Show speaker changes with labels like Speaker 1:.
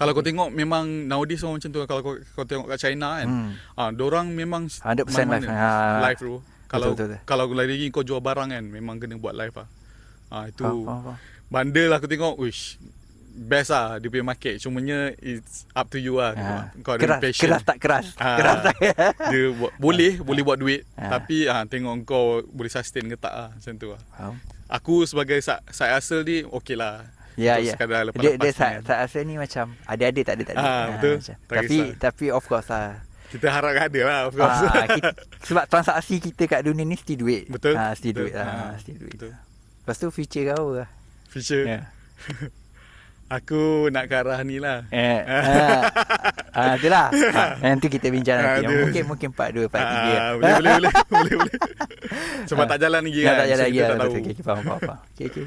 Speaker 1: Kalau kau tengok memang nowadays orang macam tu. Kalau kau tengok kat China kan, dorang memang
Speaker 2: 100% live.
Speaker 1: Live tu. Kalau
Speaker 2: Betul.
Speaker 1: kalau lagi kau jual barang kan, memang kena buat live lah. Itu
Speaker 2: Faham.
Speaker 1: bundle lah aku tengok, wish best lah dia punya market. Cumanya it's up to you lah. Kau ada passion.
Speaker 2: Keras tak keras. Keras tak.
Speaker 1: Dia boleh buat duit, tapi tengok kau boleh sustain ke tak lah, macam tu lah. Aku sebagai side hustle ni okey lah.
Speaker 2: Ya.
Speaker 1: Sekadar
Speaker 2: Dia
Speaker 1: lepas-lepas
Speaker 2: side hustle ni macam ada tak ada.
Speaker 1: Betul.
Speaker 2: Tapi of course lah.
Speaker 1: Kita harap ada lah, of course.
Speaker 2: Sebab transaksi kita kat dunia ni mesti duit.
Speaker 1: Betul.
Speaker 2: Mesti duit.
Speaker 1: Betul.
Speaker 2: Lepas tu future kau lah.
Speaker 1: Future. Aku nak ke arah ni lah.
Speaker 2: Itulah. Nanti kita bincang nanti. Mungkin part 2, part 3.
Speaker 1: Boleh. Sebab tak jalan lagi kan.
Speaker 2: Tak jalan lagi.
Speaker 1: Tak tahu.
Speaker 2: Okay, faham. Okay.